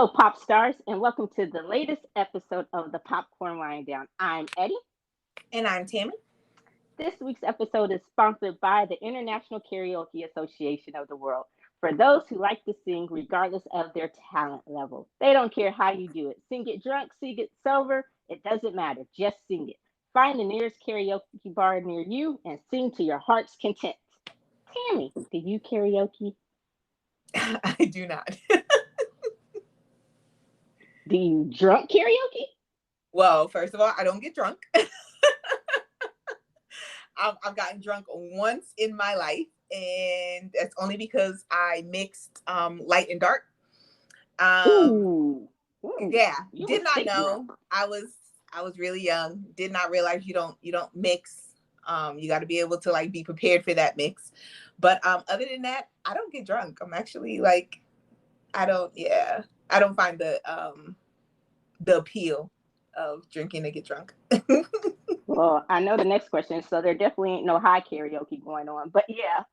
Hello, pop stars, and welcome to the latest episode of the Popcorn Wind Down. I'm Eddie. And I'm Tammy. This week's episode is sponsored by the International Karaoke Association of the World. For those who like to sing regardless of their talent level, they don't care how you do it. Sing it drunk, sing it sober, it doesn't matter. Just sing it. Find the nearest karaoke bar near you and sing to your heart's content. Tammy, do you karaoke? I do not. Do you drunk karaoke? Well, first of all, I don't get drunk. I've gotten drunk once in my life, and that's only because I mixed light and dark. Ooh. Yeah, You did were not sick know. drunk. I was really young. Did not realize you don't mix. You got to be able to like be prepared for that mix. But other than that, I don't get drunk. I'm actually like, I don't find the appeal of drinking to get drunk. Well, I know the next question, so there definitely ain't no high karaoke going on. But yeah,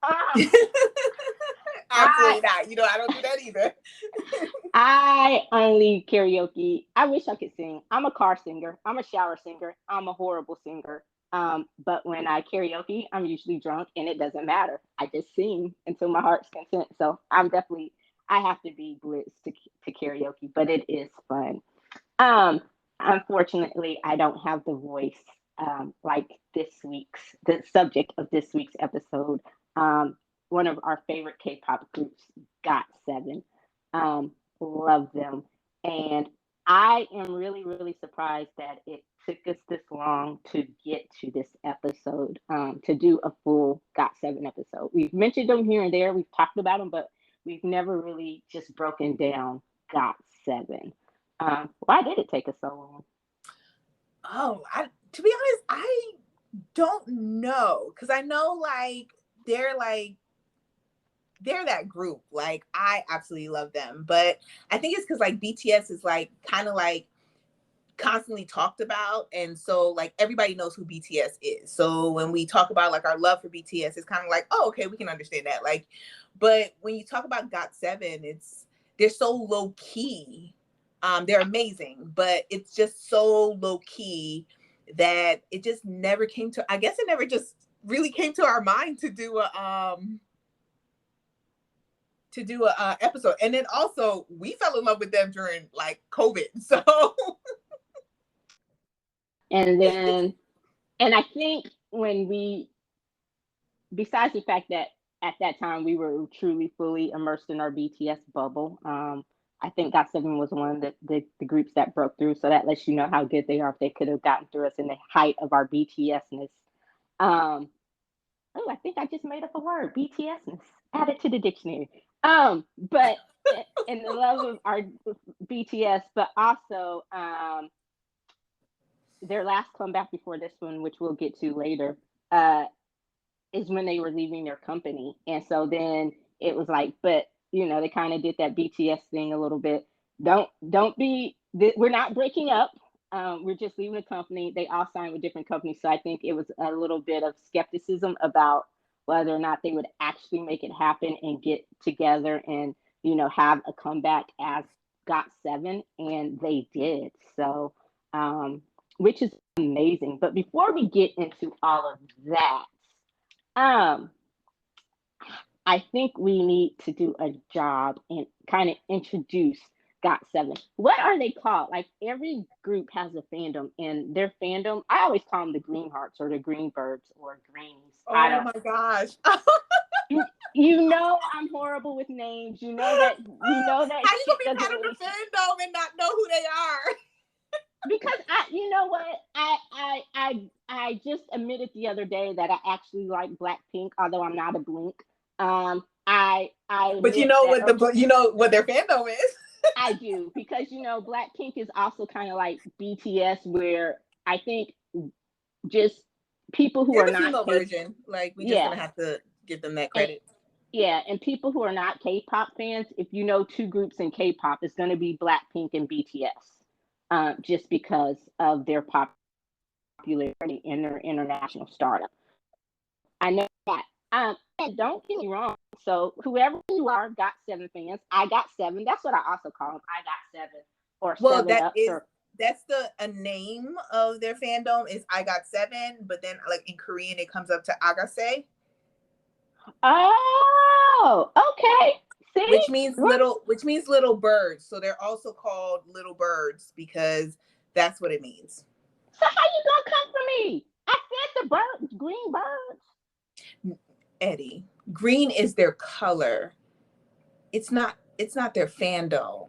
Absolutely not. I don't do that either. I only karaoke. I wish I could sing. I'm a car singer. I'm a shower singer. I'm a horrible singer. But when I karaoke, I'm usually drunk, and it doesn't matter. I just sing until my heart's content. So I have to be blitzed to karaoke, but it is fun. Unfortunately, I don't have the voice like the subject of this week's episode. One of our favorite K-pop groups, GOT7. Love them. And I am really, really surprised that it took us this long to get to this episode, to do a full GOT7 episode. We've mentioned them here and there, we've talked about them, but we've never really just broken down GOT7. Why did it take us so long? Oh, to be honest, I don't know, because I know they're that group. Like, I absolutely love them, but I think it's because like BTS is like kind of like constantly talked about, and so like everybody knows who BTS is. So when we talk about like our love for BTS, it's kind of like, oh, okay, we can understand that. Like, but when you talk about GOT7, they're so low key. They're amazing, but it's just so low key that it just never came to. I guess it never just really came to our mind to do a episode. And then also we fell in love with them during like COVID. So And I think besides the fact that at that time we were truly fully immersed in our BTS bubble, I think GOT7 was one of the groups that broke through. So that lets you know how good they are if they could have gotten through us in the height of our BTSness. I think I just made up a word, BTSness. Add it to the dictionary. But in the love of our BTS, but also their last comeback before this one, which we'll get to later, is when they were leaving their company. And so then it was like, but they kind of did that BTS thing a little bit. We're not breaking up. We're just leaving the company. They all signed with different companies. So I think it was a little bit of skepticism about whether or not they would actually make it happen and get together and, have a comeback as GOT7. And they did. So, which is amazing. But before we get into all of that, I think we need to do a job and kind of introduce GOT7. What are they called? Like every group has a fandom, and their fandom, I always call them the Green Hearts or the Greenbirds or Greenies. oh my gosh. I'm horrible with names. How you gonna be part of the fandom and not know who they are? Because I just admitted the other day that I actually like Blackpink, although I'm not a Blink. But you know what their fandom is. I do, because Blackpink is also kind of like BTS, where I think just people who They're are the not female version. Like, we just gonna have to give them that credit. And people who are not K-pop fans, if you know two groups in K-pop, it's going to be Blackpink and BTS, just because of their popularity and their international startup. I know that. And don't get me wrong. So whoever you are, GOT7 fans, I got seven. That's what I also call them. I got seven or Well, seven ups or that's a name of their fandom is I got seven, but then like in Korean it comes up to Agase, oh, okay. See, which means little birds. So they're also called little birds because that's what it means. so how you gonna come for me? I said the birds, green birds. Eddie, green is their color. It's not their fandom.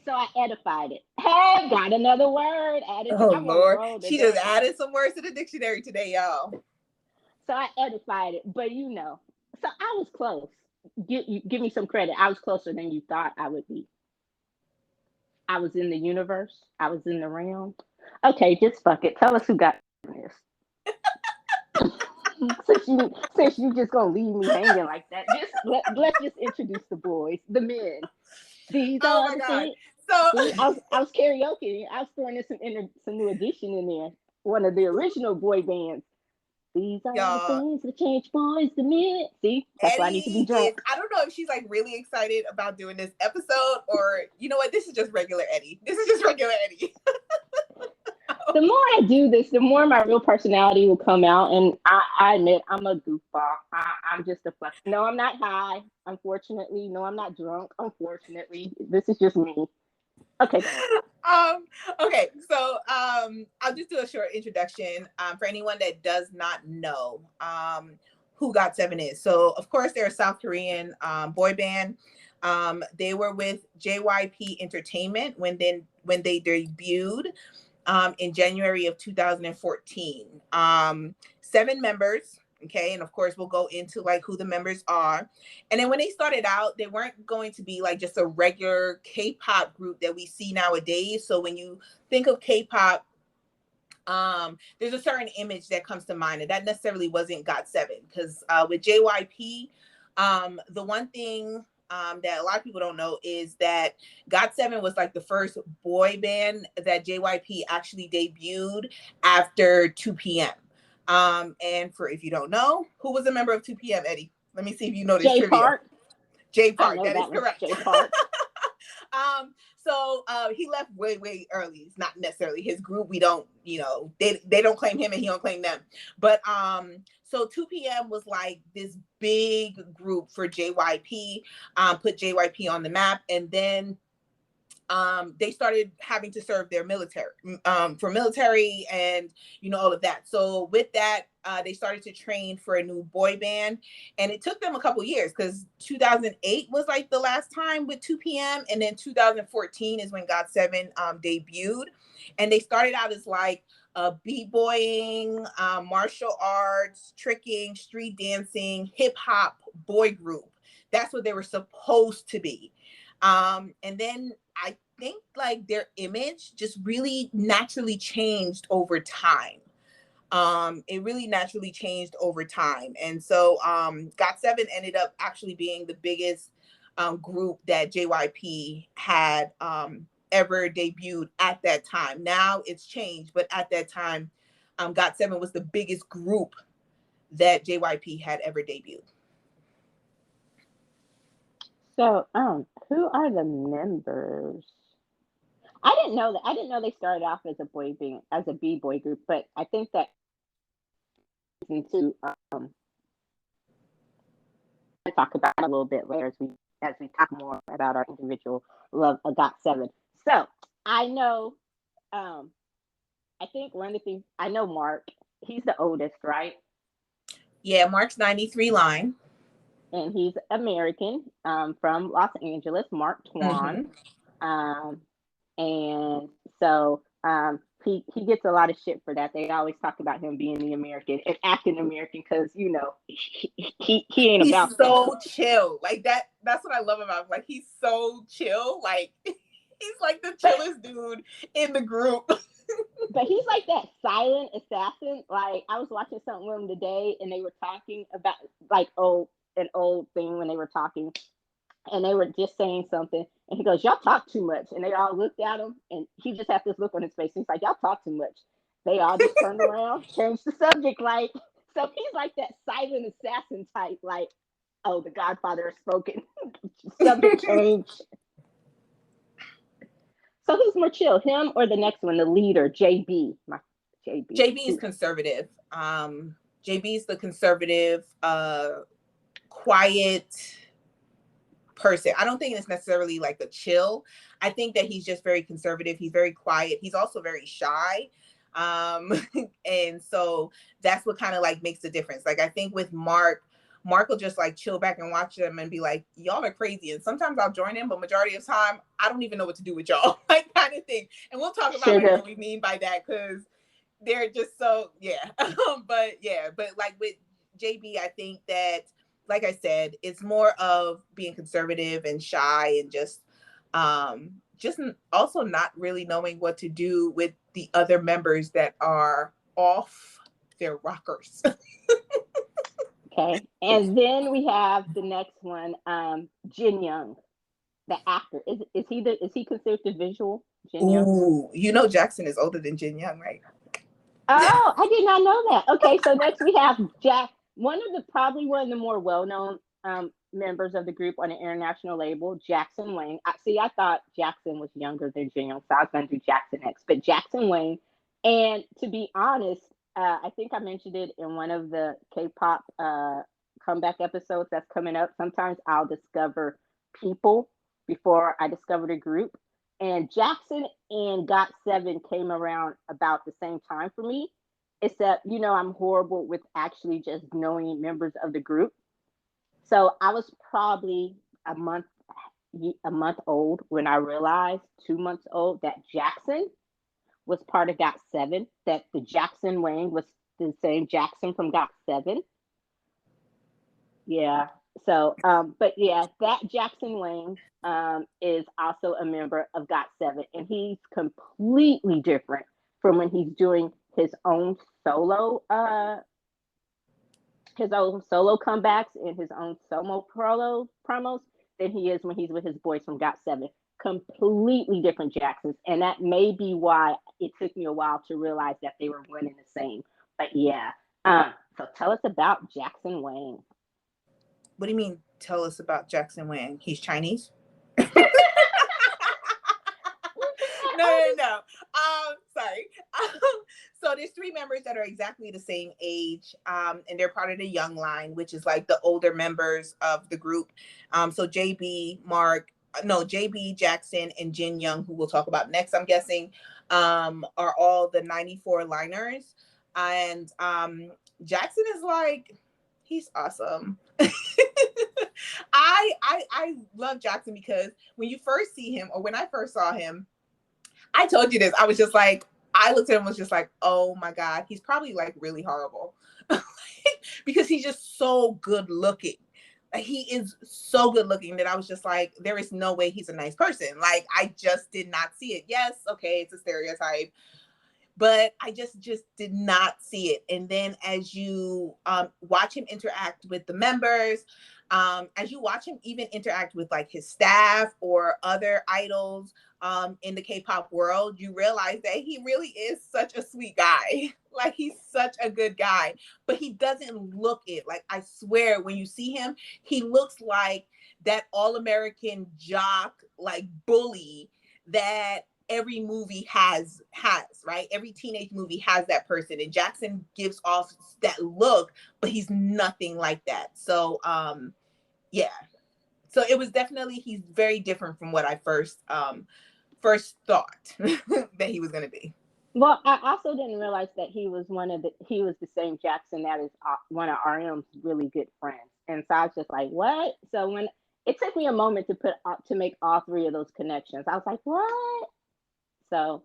So I edified it. Hey, got another word added. Oh I'm on a Lord, roll she just today. added some words to the dictionary today, y'all. So I edified it, but so I was close. Give me some credit. I was closer than you thought I would be. I was in the universe. I was in the realm. Okay, just fuck it. Tell us who got this. Since you just gonna leave me hanging like that, let's just introduce the boys, the men. These Oh are my the God. things. So See, I was karaoke. I was throwing in some new addition in there. One of the original boy bands. These are the y'all, things that change boys to men. See, that's why I need to be Eddie is, drunk. I don't know if she's like really excited about doing this episode or you know what, this is just regular Eddie. This is just regular Eddie. The more I do this, the more my real personality will come out. And I admit I'm a goofball. I'm just a flex. No, I'm not high, unfortunately. No, I'm not drunk, unfortunately. This is just me. Okay. Okay, so I'll just do a short introduction for anyone that does not know who GOT7 is. So of course they're a South Korean boy band. They were with JYP Entertainment when they debuted in January of 2014. 7 members. Okay, and of course we'll go into like who the members are. And then when they started out, they weren't going to be like just a regular K-pop group that we see nowadays. So when you think of K-pop, there's a certain image that comes to mind, and that necessarily wasn't GOT7 because with JYP, the one thing that a lot of people don't know is that GOT7 was like the first boy band that JYP actually debuted after 2 p.m. And for if you don't know, who was a member of 2 p.m., Eddie? Let me see if you know this J trivia. Park. J I Park, know that is that one. correct. J Park. So he left way early. It's not necessarily his group. We don't, they don't claim him and he don't claim them. But so 2 p.m. was like this big group for JYP, put JYP on the map, and then they started having to serve their military for military and all of that. So with that, they started to train for a new boy band, and it took them a couple years because 2008 was like the last time with 2 p.m. and then 2014 is when GOT7 debuted, and they started out as like a b-boying, martial arts, tricking, street dancing, hip hop boy group. That's what they were supposed to be. And then I think like their image just really naturally changed over time. It really naturally changed over time. And so GOT7 ended up actually being the biggest group that JYP had ever debuted at that time. Now it's changed, but at that time, GOT7 was the biggest group that JYP had ever debuted. So, who are the members? I didn't know that. I didn't know they started off as a as a b-boy group, but I think that into talk about it a little bit later as we talk more about our individual love of GOT7. So I know, I think one of the things I know, Mark, he's the oldest, right? Yeah, Mark's 93 line. And he's American, from Los Angeles, Mark Twan. Mm-hmm. And so he gets a lot of shit for that. They always talk about him being the American and acting American because he ain't He's about so that. chill. Like that's what I love about him. Like he's so chill. Like he's like the chillest dude in the group. But he's like that silent assassin. Like I was watching something with him today, and they were talking about like an old thing when they were talking, and they were just saying something, and he goes, "Y'all talk too much," and they all looked at him, and he just had this look on his face. He's like, "Y'all talk too much." They all just turned around, changed the subject, like So he's like that silent assassin type, like, oh, the Godfather has spoken. Subject change. So who's more chill, him or the next one, the leader, JB? My JB. JB is conservative. JB is the conservative, quiet person. I don't think it's necessarily like a chill. I think that he's just very conservative. He's very quiet. He's also very shy. And so that's what kind of like makes the difference. Like I think with Mark will just like chill back and watch them and be like, y'all are crazy. And sometimes I'll join in, but majority of the time, I don't even know what to do with y'all, like kind of thing. And we'll talk about like what we mean by that, because they're just so, yeah. But like with JB, I think that, like I said, it's more of being conservative and shy and just also not really knowing what to do with the other members that are off their rockers. Okay. And then we have the next one, Jin Young, the actor. Is he considered the visual? Jin Young? Ooh, you know Jackson is older than Jin Young, right? Oh, I did not know that. Okay, so next we have one of the more well-known members of the group on an international label, Jackson Wang. I thought Jackson was younger than Jin Young, so I was going to do Jackson next. But Jackson Wang, and to be honest, I think I mentioned it in one of the K-pop comeback episodes that's coming up. Sometimes I'll discover people before I discover the group. And Jackson and GOT7 came around about the same time for me, except, I'm horrible with actually just knowing members of the group. So I was probably a month old when I realized, 2 months old, that Jackson was part of GOT7, that the Jackson Wang was the same Jackson from GOT7. Yeah. So, but yeah, that Jackson Wang is also a member of GOT7, and he's completely different from when he's doing his own solo comebacks and his own solo promos than he is when he's with his boys from GOT7. Completely different Jacksons, and that may be why it took me a while to realize that they were one and the same. But yeah, so tell us about Jackson Wang. What do you mean? Tell us about Jackson Wang. He's Chinese? No. Sorry. So there's 3 members that are exactly the same age, and they're part of the young line, which is like the older members of the group. So JB, Jackson, and Jin Young, who we'll talk about next, I'm guessing, are all the 94 liners. And Jackson is like, he's awesome. I love Jackson because when you first see him, or when I first saw him, I told you this, I was just like, I looked at him and was just like, oh my God, he's probably like really horrible. Because he's just so good looking. He is so good looking that I was just like, there is no way he's a nice person. Like, I just did not see it. Yes, okay, it's a stereotype, but I just did not see it. And then as you watch him interact with the members, as you watch him even interact with like his staff or other idols in the K-pop world, you realize that he really is such a sweet guy. Like, he's such a good guy, but he doesn't look it. Like, I swear, when you see him, he looks like that all-American jock, like bully that every movie has, right? Every teenage movie has that person, and Jackson gives off that look, but he's nothing like that. So yeah, so it was definitely, he's very different from what I first thought that he was going to be. Well, I also didn't realize that he was the same Jackson that is one of RM's really good friends, and so I was just like, what? So when it took me a moment to make all 3 of those connections, I was like, what? So,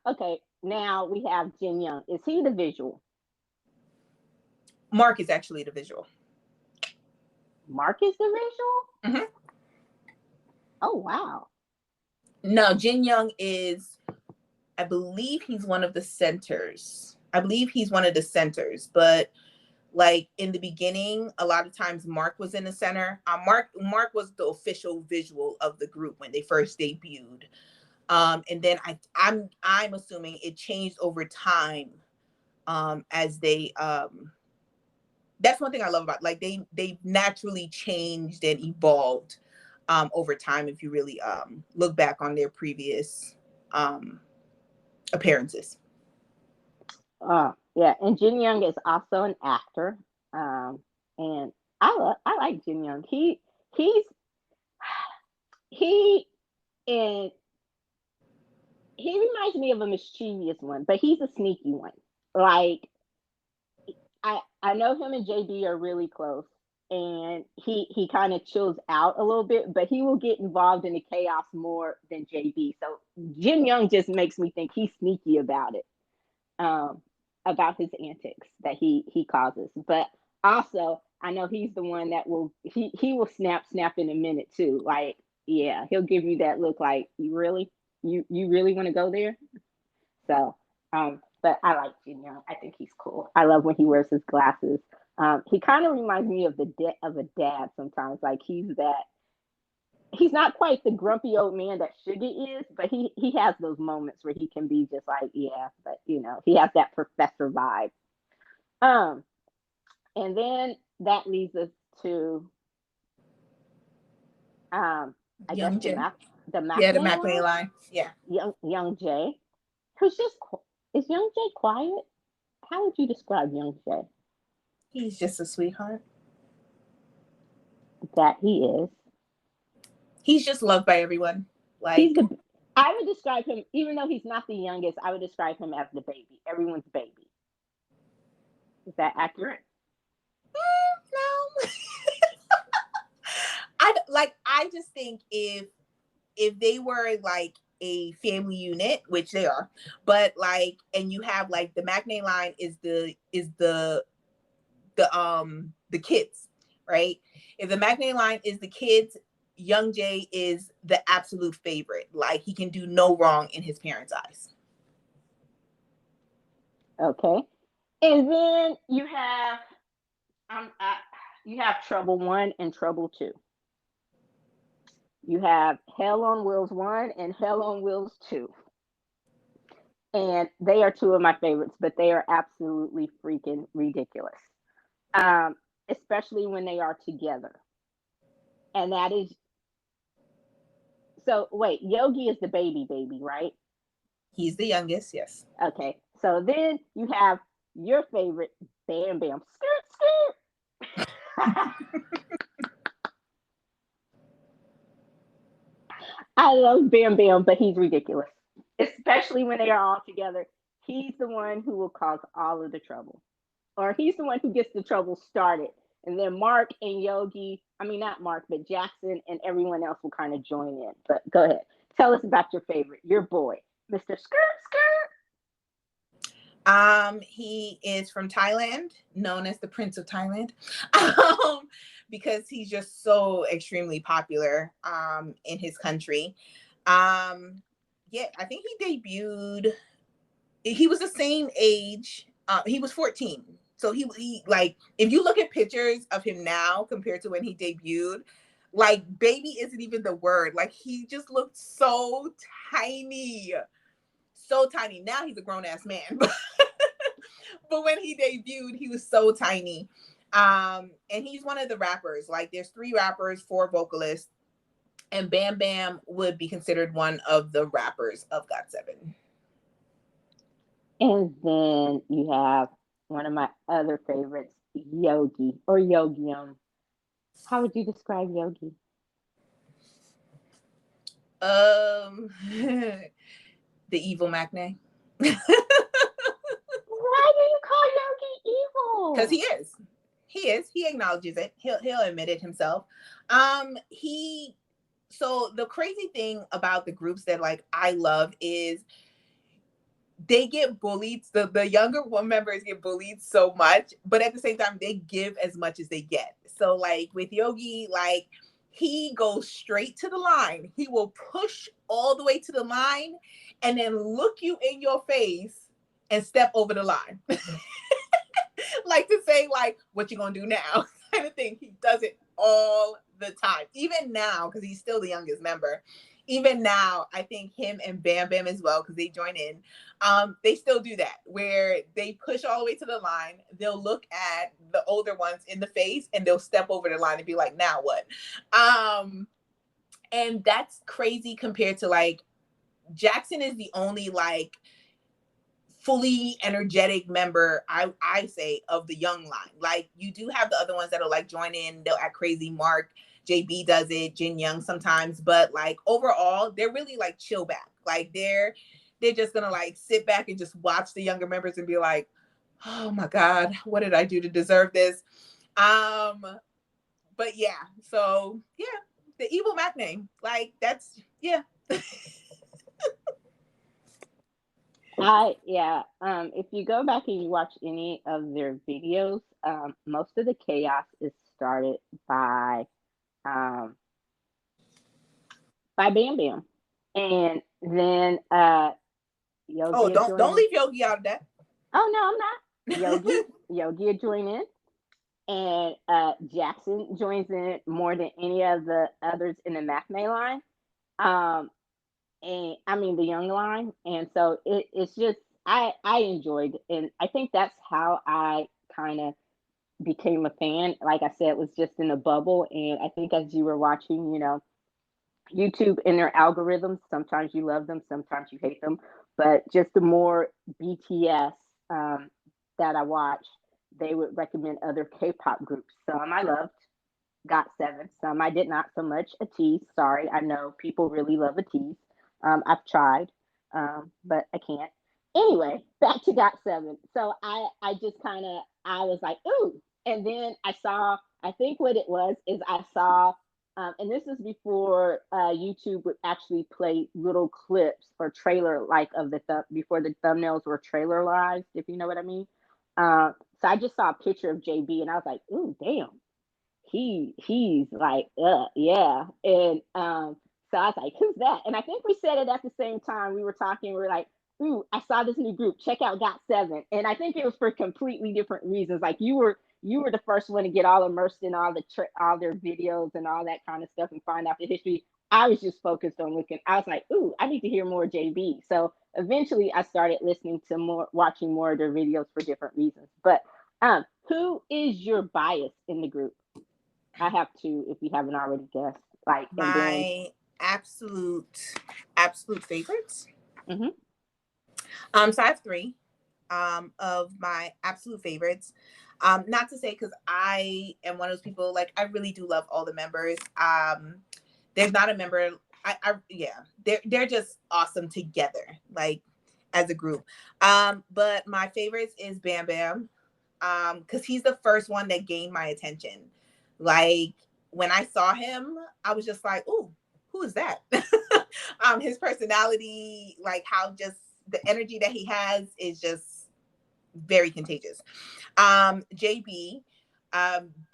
okay, now we have Jin Young. Is he the visual? Mark is actually the visual. Mark is the visual? Mm-hmm. Oh, wow. No, Jin Young is, I believe he's one of the centers. But like in the beginning, a lot of times Mark was in the center. Mark was the official visual of the group when they first debuted. And then I'm assuming it changed over time as they that's one thing I love about, like, they naturally changed and evolved over time, if you really look back on their previous appearances. Yeah, and Jin Young is also an actor, and I like Jin Young. He's he and he reminds me of a mischievous one, but he's a sneaky one. Like, I know him and JB are really close, and he kind of chills out a little bit, but he will get involved in the chaos more than JB. So Jin Young just makes me think he's sneaky about it, about his antics that he causes. But also, I know he's the one that he will snap in a minute too. Like, yeah, he'll give you that look like, you really want to go there. So, but I like Jin Young. I think he's cool. I love when he wears his glasses. He kind of reminds me of of a dad sometimes. Like, he's not quite the grumpy old man that Suga is, but he has those moments where he can be just like, yeah, but he has that professor vibe. Um, and then that leads us to I guess Young Jay. the Yeah, the McNay McNay line. line. Yeah. Young Jay, who's just is Young Jay quiet? How would you describe Young Jay? He's just a sweetheart. That he is. He's just loved by everyone. He's Like, the. I would describe him, even though he's not the youngest. I would describe him as the baby, everyone's baby. Is that accurate? no. I just think if they were like a family unit, which they are, but like, and you have like the McNay line is the kids, right? If the McNay line is the kids, Young Jay is the absolute favorite. Like, he can do no wrong in his parents' eyes. Okay. And then you have Trouble 1 and Trouble 2. You have Hell on Wheels 1 and Hell on Wheels 2. And they are two of my favorites, but they are absolutely freaking ridiculous. Um, Especially when they are together. And that is so wait, Yogi is the baby, right? He's the youngest, yes. Okay. So then you have your favorite, Bam Bam. Skirt, skirt. I love Bam Bam, but he's ridiculous. Especially when they are all together. He's the one who will cause all of the trouble. Or he's the one who gets the trouble started. And then Mark and Yogi, I mean, not Mark, but Jackson and everyone else will kind of join in. But go ahead. Tell us about your favorite, your boy, Mr. Skirt Skirt. He is from Thailand, known as the Prince of Thailand, because he's just so extremely popular in his country. Yeah, I think he debuted. He was the same age. He was 14. So he like, if you look at pictures of him now compared to when he debuted, like, baby isn't even the word. Like, he just looked so tiny. So tiny. Now he's a grown ass man. But when he debuted, he was so tiny. And he's one of the rappers. Like, there's 3 rappers, 4 vocalists, and Bam Bam would be considered one of the rappers of GOT7. And then you have one of my other favorites, Yogi or Yogium. How would you describe Yogi? The evil McNay. Why do you call Yogi evil? Because he is. He is. He acknowledges it. He'll admit it himself. So the crazy thing about the groups that, like, I love is they get bullied. The younger one members get bullied so much, but at the same time, they give as much as they get. So, like, with Yogi, like, he goes straight to the line. He will push all the way to the line and then look you in your face and step over the line. Like, to say, like, what you gonna do now kind of thing. He does it all the time. Even now, because he's still the youngest member. even now, I think him and Bam Bam as well, because they join in, they still do that where they push all the way to the line. They'll look at the older ones in the face and they'll step over the line and be like, now what? And that's crazy compared to like Jackson is the only like fully energetic member, I say, of the young line. Like you do have the other ones that'll like join in, they'll act crazy. Mark, JB does it, Jin Young sometimes, but like overall, they're really like chill back. Like they're just gonna like sit back and just watch the younger members and be like, oh my God, what did I do to deserve this? But yeah, so yeah, the evil Mac name, like that's yeah. If you go back and you watch any of their videos, most of the chaos is started um by Bam Bam. And then Oh, Yogi don't joined. leave Yogi out of that. Oh no, I'm not. Yogi joined in, and Jackson joins in more than any of the others in the Matinee line. Um, and I mean the young line, and so it's just I enjoyed, and I think that's how I kind of became a fan. Like I said, it was just in a bubble, and I think as you were watching, YouTube and their algorithms, sometimes you love them, sometimes you hate them, but just the more BTS that I watched, they would recommend other K-pop groups. Some I loved, GOT7. Some I did not so much. A tease. Sorry, I know people really love a tease. I've tried, but I can't. Anyway, back to GOT7. So I just kind of I was like, ooh, and then I saw. I think what it was is I saw, and this is before YouTube would actually play little clips or trailer like of the before the thumbnails were trailerized, if you know what I mean. So I just saw a picture of JB and I was like, ooh, damn, he's like, yeah. And so I was like, who's that? And I think we said it at the same time. We were talking, we were like, ooh, I saw this new group. Check out GOT7. And I think it was for completely different reasons. Like you were the first one to get all immersed in all their videos and all that kind of stuff and find out the history. I was just focused on looking. I was like, ooh, I need to hear more JB. So eventually I started listening to more, watching more of their videos for different reasons. But who is your bias in the group? I have two if you haven't already guessed. Like, and then My absolute favorites. mm-hmm. So I have three of my absolute favorites. Not to say because I am one of those people, like I really do love all the members. There's not a member yeah, they're just awesome together, like as a group. But my favorites is Bam Bam. Because he's the first one that gained my attention. Like when I saw him, I was just like, "Ooh, who is that?" His personality, like how just the energy that he has, is just very contagious. JB,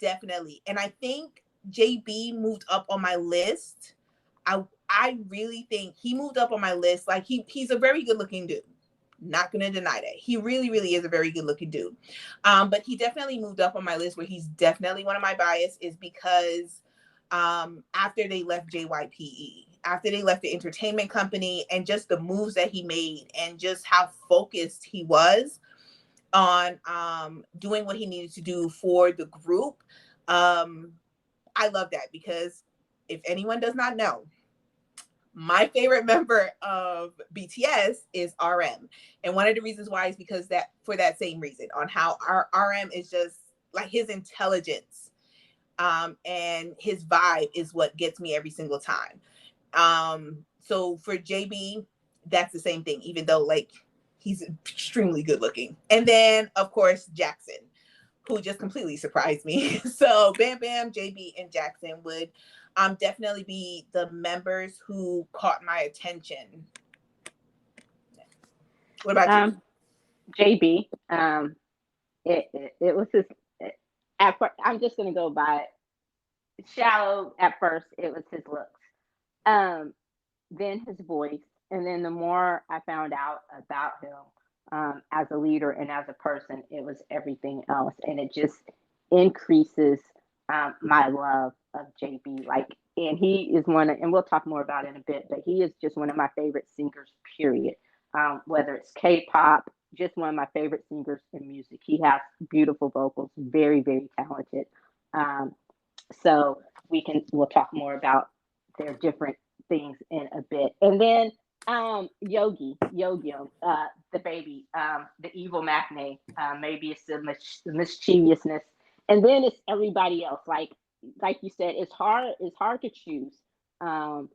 definitely, and I think JB moved up on my list. I really think he moved up on my list. Like he's a very good looking dude. Not gonna deny that. He really, really is a very good looking dude. But he definitely moved up on my list where he's definitely one of my bias is because after they left JYPE, after they left the entertainment company, and just the moves that he made and just how focused he was on doing what he needed to do for the group. I love that because if anyone does not know, my favorite member of BTS is RM. And one of the reasons why is because that for that same reason on how our RM is just like his intelligence and his vibe is what gets me every single time. So for JB, that's the same thing, even though like he's extremely good looking. And then of course, Jackson, who just completely surprised me. So Bam Bam, JB, and Jackson would definitely be the members who caught my attention. What about you? JB. It was his. At first, I'm just gonna go by shallow. At first, it was his looks. Um, then his voice, and then the more I found out about him as a leader and as a person, it was everything else, and it just increases my love of JB. Like, and he is one of, and we'll talk more about it in a bit, but he is just one of my favorite singers, period. Whether it's K-pop, just one of my favorite singers in music. He has beautiful vocals, very, very talented. Um, so we'll talk more about their different things in a bit. And then Yogi, the baby, the evil Matinee, maybe it's the mischievousness. And then it's everybody else. Like you said, it's hard to choose. Um,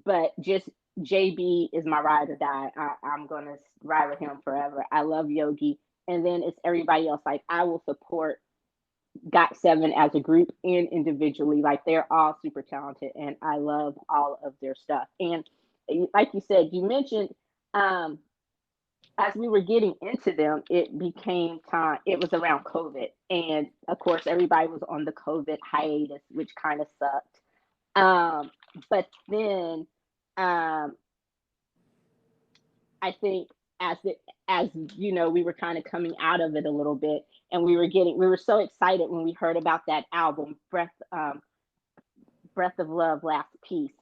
but just JB is my ride or die. I'm gonna ride with him forever. I love Yogi. And then it's everybody else. Like, I will support GOT7 as a group and individually. Like, they're all super talented, and I love all of their stuff. And like you said, you mentioned, um, as we were getting into them, it became time. It was around COVID, and of course, everybody was on the COVID hiatus, which kind of sucked. But then, um, I think as you know, we were kind of coming out of it a little bit, and we were so excited when we heard about that album, Breath of Love, Last Piece.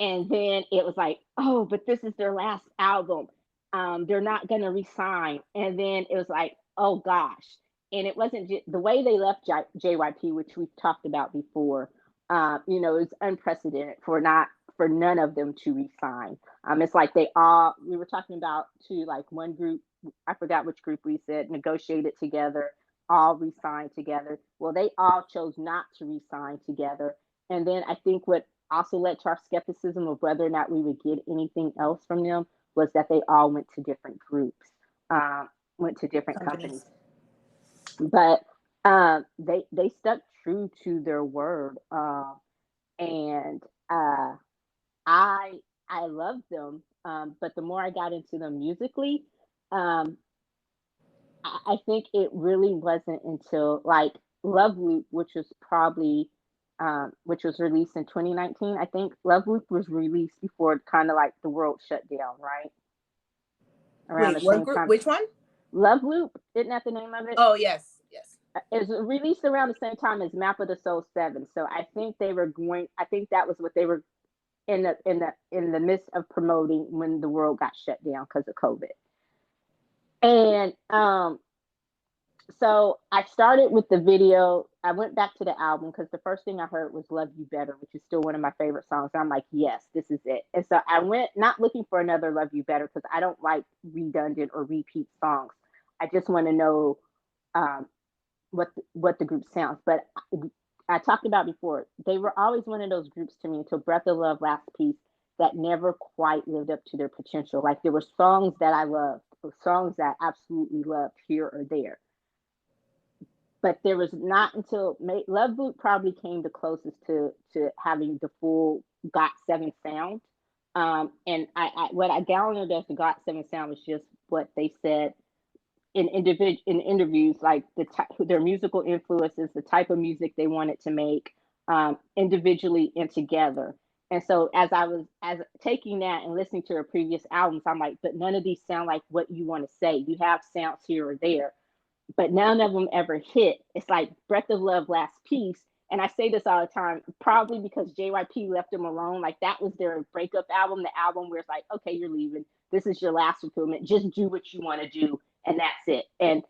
And then it was like, oh, but this is their last album. They're not going to resign. And then it was like, oh gosh. And it wasn't just the way they left JYP, which we've talked about before. It's unprecedented for none of them to resign. It's like we were talking about too, like one group, I forgot which group we said, negotiated together, all resigned together. Well, they all chose not to resign together. And then I think what also led to our skepticism of whether or not we would get anything else from them was that they all went to different groups, went to different companies. Companies. But they stuck true to their word, and I I loved them. But the more I got into them musically, um, I think it really wasn't until like Love Loop, which was released in 2019. I think Love Loop was released before kind of like the world shut down, right? Around Wait, the what same group? time. Which one? Love Loop, isn't that the name of it? Oh, yes, yes. It was released around the same time as Map of the Soul 7. So I think I think that was what they were in the midst of promoting when the world got shut down because of COVID. And so I started with the video. I went back to the album because the first thing I heard was Love You Better, which is still one of my favorite songs. I'm like, yes, this is it. And so I went not looking for another Love You Better because I don't like redundant or repeat songs. I just want to know um, what the group sounds. But I talked about before, they were always one of those groups to me until Breath of Love, Last Piece, that never quite lived up to their potential. Like, there were songs that I loved, songs that I absolutely loved here or there, but there was not until Love Boot probably came the closest to having the full GOT7 sound. And what I downloaded as the GOT7 sound was just what they said in interviews, like their musical influences, the type of music they wanted to make, individually and together. And so as taking that and listening to their previous albums, I'm like, but none of these sound like what you want to say. You have sounds here or there, but none of them ever hit. It's like Breath of Love, Last Piece. And I say this all the time, probably because JYP left them alone. Like, that was their breakup album, the album where it's like, okay, you're leaving. This is your last fulfillment. Just do what you want to do, and that's it. And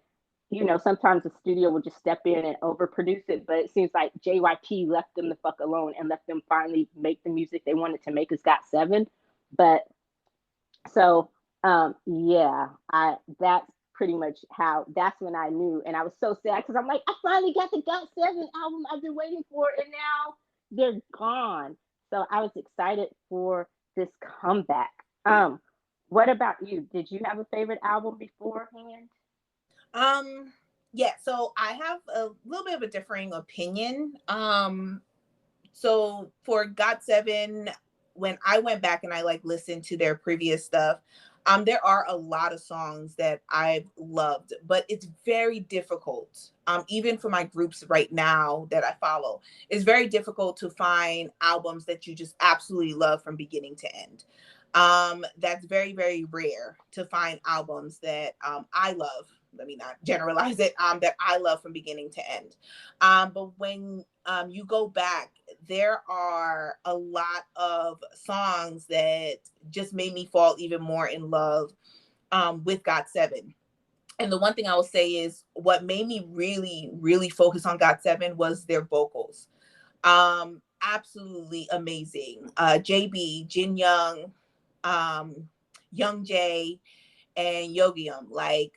sometimes the studio will just step in and overproduce it, but it seems like JYP left them the fuck alone and let them finally make the music they wanted to make as GOT7. But so, yeah, I that's pretty much how that's when I knew, and I was so sad because I'm like, I finally got the GOT7 album I've been waiting for, and now they're gone. So I was excited for this comeback. What about you? Did you have a favorite album beforehand? Um, yeah, so I have a little bit of a differing opinion. So for GOT7, when I went back and I like listened to their previous stuff, there are a lot of songs that I've loved, but it's very difficult. Even for my groups right now that I follow, it's very difficult to find albums that you just absolutely love from beginning to end. That's very, very rare to find albums that I love let me not generalize it, that I love from beginning to end. But when you go back, there are a lot of songs that just made me fall even more in love with GOT7. And the one thing I will say is what made me really, really focus on GOT7 was their vocals. Absolutely amazing. JB, Jin Young, Young Jae, and Yogium, like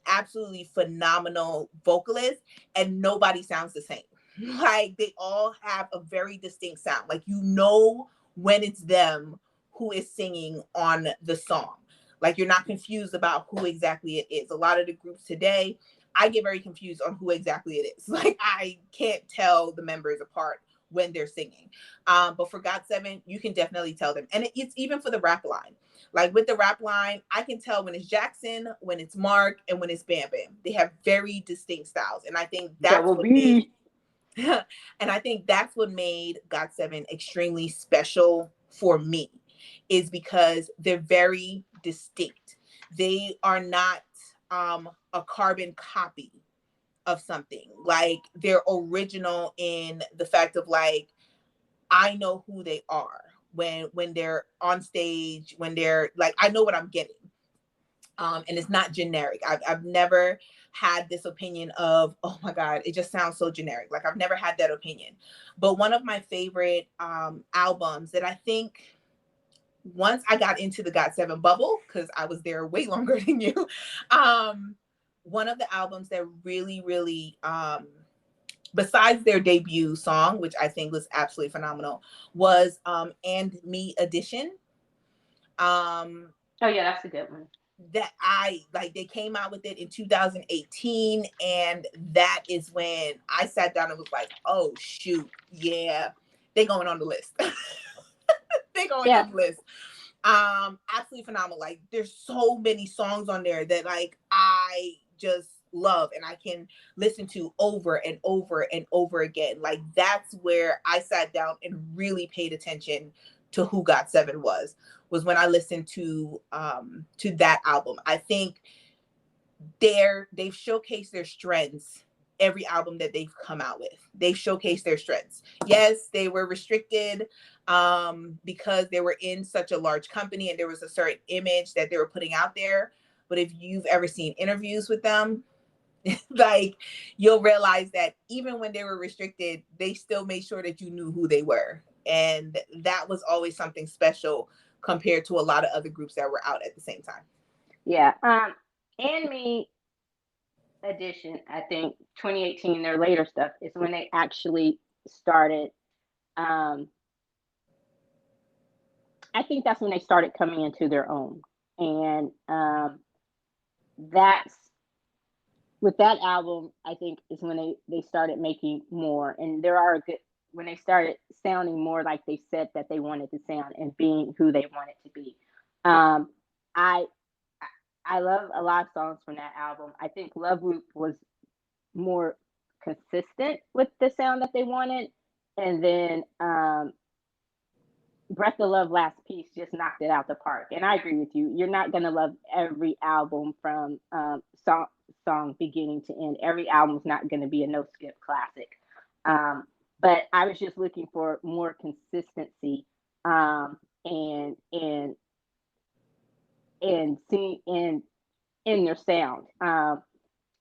absolutely phenomenal vocalists, and nobody sounds the same. Like they all have a very distinct sound. Like you know when it's them who is singing on the song. Like you're not confused about who exactly it is. A lot of the groups today, I get very confused on who exactly it is. Like I can't tell the members apart when they're singing. But for GOT7, you can definitely tell them. And it's even for the rap line. Like with the rap line, I can tell when it's Jackson, when it's Mark, and when it's Bam Bam. They have very distinct styles. And I think that's Double what B. made, and I think that's what made GOT7 extremely special for me, is because they're very distinct. They are not a carbon copy of something. Like they're original in the fact of like, I know who they are when they're on stage, when they're like, I know what I'm getting. And it's not generic. I've never had this opinion of, oh my God, it just sounds so generic. Like I've never had that opinion. But one of my favorite albums that I think once I got into the GOT7 bubble, because I was there way longer than you, one of the albums that really, really, besides their debut song, which I think was absolutely phenomenal, was And Me Edition. Oh yeah, that's a good one. That I like, they came out with it in 2018, and that is when I sat down and was like, oh shoot, yeah, they going on the list. They going on the list. Absolutely phenomenal. Like there's so many songs on there that like I just love and I can listen to over and over and over again. Like that's where I sat down and really paid attention to who GOT7 was when I listened to that album. I think they've showcased their strengths every album that they've come out with. They've showcased their strengths. Yes, they were restricted because they were in such a large company and there was a certain image that they were putting out there. But if you've ever seen interviews with them, like you'll realize that even when they were restricted, they still made sure that you knew who they were. And that was always something special compared to a lot of other groups that were out at the same time. Yeah. And Me Edition, I think 2018, their later stuff is when they actually started. I think that's when they started coming into their own. And that's with that album, I think is when they started making more. And there are good, when they started sounding more like they said that they wanted to sound and being who they wanted to be. I I love a lot of songs from that album. I think Love Loop was more consistent with the sound that they wanted. And then Breath of Love Last Piece just knocked it out the park. And I agree with you. You're not going to love every album from song beginning to end. Every album's not going to be a no skip classic. But I was just looking for more consistency and see in their sound.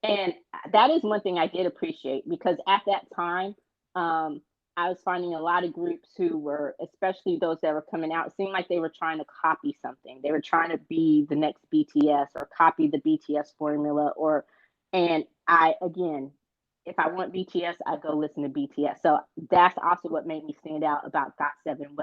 And that is one thing I did appreciate because at that time, I was finding a lot of groups who were, especially those that were coming out, it seemed like they were trying to copy something. They were trying to be the next BTS or copy the BTS formula. And I, again, if I want BTS, I go listen to BTS. So that's also what made me stand out about GOT7.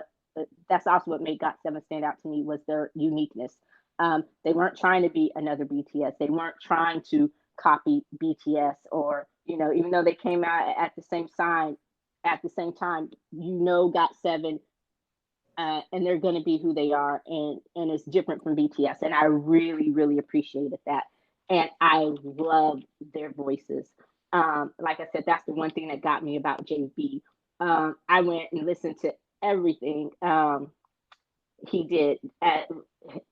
That's also what made GOT7 stand out to me was their uniqueness. They weren't trying to be another BTS. They weren't trying to copy BTS or, even though they came out at the same time, GOT7, and they're going to be who they are, and it's different from BTS. And I really, really appreciated that. And I love their voices. Like I said, that's the one thing that got me about JB. I went and listened to everything he did.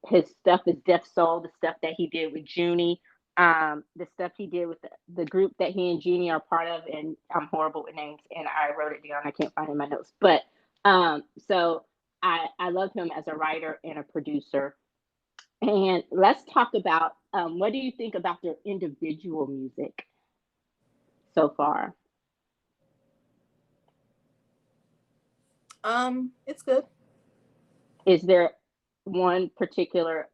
His stuff is Deaf Soul, the stuff that he did with Junie. The stuff he did with the group that he and Jeannie are part of, and I'm horrible with names, and I wrote it down. I can't find it in my notes, but so I love him as a writer and a producer. And let's talk about what do you think about their individual music so far? It's good. Is there one particular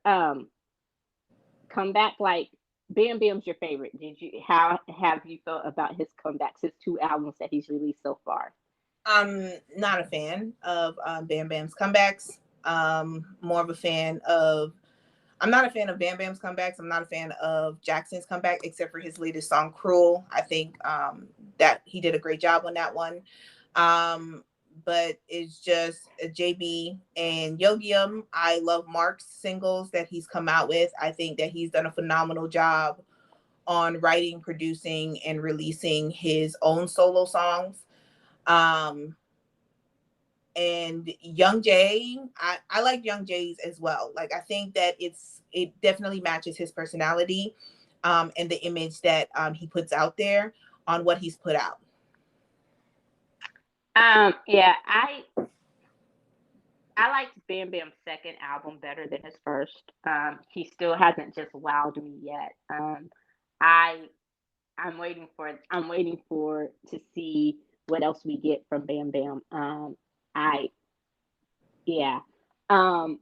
comeback, like Bam Bam's your favorite? Did you how have you felt about his comebacks, his two albums that he's released so far? I'm not a fan of Bam Bam's comebacks. More of a fan of. I'm not a fan of Bam Bam's comebacks. I'm not a fan of Jackson's comeback, except for his latest song, "Cruel." I think that he did a great job on that one. But it's just JB and Yogium. I love Mark's singles that he's come out with. I think that he's done a phenomenal job on writing, producing, and releasing his own solo songs. Um, and Young Jay, I like Young Jay's as well. Like, I think that it definitely matches his personality, and the image that he puts out there on what he's put out. Yeah, I liked Bam Bam's second album better than his first. He still hasn't just wowed me yet. I I'm waiting for to see what else we get from Bam Bam. I yeah. Um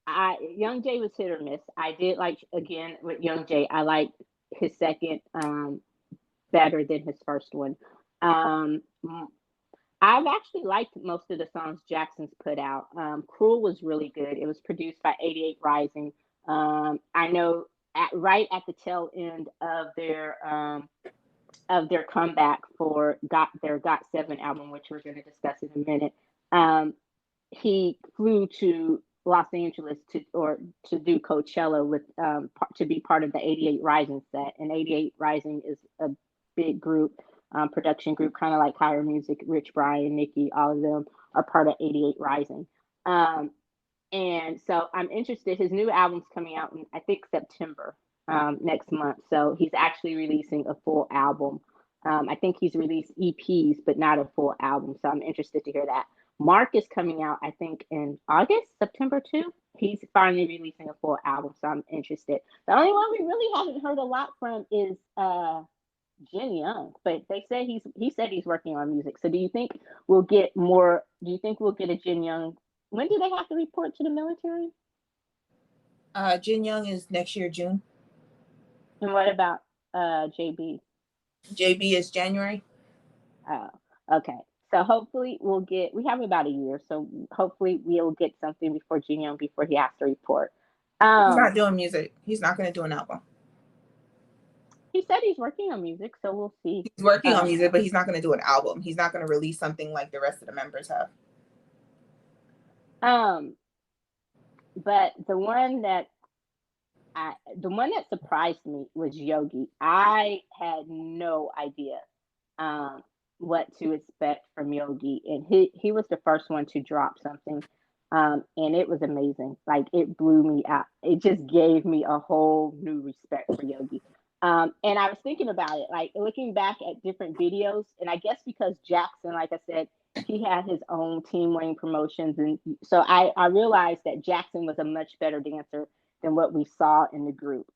I Young Jay was hit or miss. I did like, again, with Young Jay, I liked his second better than his first one. Um I've actually liked most of the songs Jackson's put out. Cruel was really good. It was produced by 88 Rising. I know right at the tail end of their comeback for their GOT7 album, which we're going to discuss in a minute. Um, he flew to Los Angeles to do Coachella with to be part of the 88 Rising set, and 88 Rising is a big group, production group, kind of like Higher Music. Rich Brian, Nikki, all of them are part of 88 Rising. Um, and so I'm interested. His new album's coming out in, I think, September, next month. So he's actually releasing a full album. I think he's released EPs, but not a full album. So I'm interested to hear that. Mark is coming out, I think, in August, September too. He's finally releasing a full album, so I'm interested. The only one we really haven't heard a lot from is Jin Young, but they say he said he's working on music. So do you think we'll get more? Do you think we'll get a Jin Young? When do they have to report to the military? Jin Young is next year, June. And what about JB? JB is January. Oh, okay. So hopefully we have about a year, so hopefully we'll get something before Jin Young before he has to report. He's not doing music. He's not going to do an album. He said he's working on music, so we'll see. He's working on music, but he's not going to do an album. He's not going to release something like the rest of the members have. But the one that surprised me was Yogi. I had no idea what to expect from Yogi, and he was the first one to drop something, and it was amazing. Like, it blew me out. It just gave me a whole new respect for Yogi. And I was thinking about it, like looking back at different videos, and I guess because Jackson, like I said, he had his own Team Wayne Promotions, and so I realized that Jackson was a much better dancer than what we saw in the group.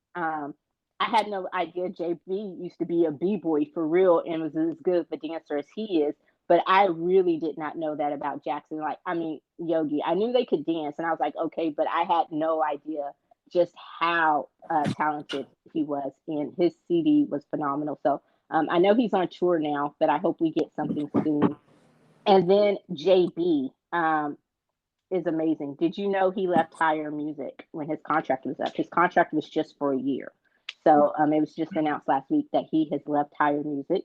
I had no idea JB used to be a b-boy for real and was as good of a dancer as he is. But I really did not know that about Jackson. Like, I mean, Yogi. I knew they could dance, and I was like, okay, but I had no idea just how talented he was, and his CD was phenomenal. So I know he's on tour now, but I hope we get something soon. And then JB is amazing. Did you know he left Higher Music when his contract was up? His contract was just for a year. So it was just announced last week that he has left Higher Music,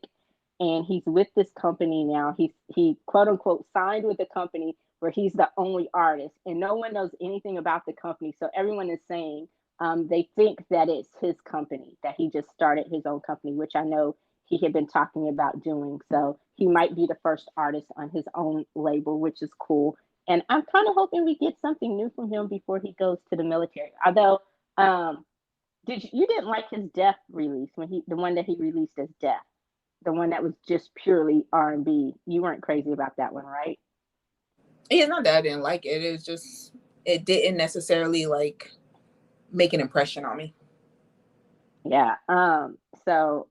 and he's with this company now. He quote unquote signed with a company where he's the only artist, and no one knows anything about the company. So everyone is saying they think that it's his company, that he just started his own company, which I know he had been talking about doing. So he might be the first artist on his own label, which is cool. And I'm kind of hoping we get something new from him before he goes to the military. Although You didn't like his Death release when the one that he released as Death, the one that was just purely R&B. You weren't crazy about that one, right? Yeah, not that I didn't like it. It's just it didn't necessarily like make an impression on me. Yeah. So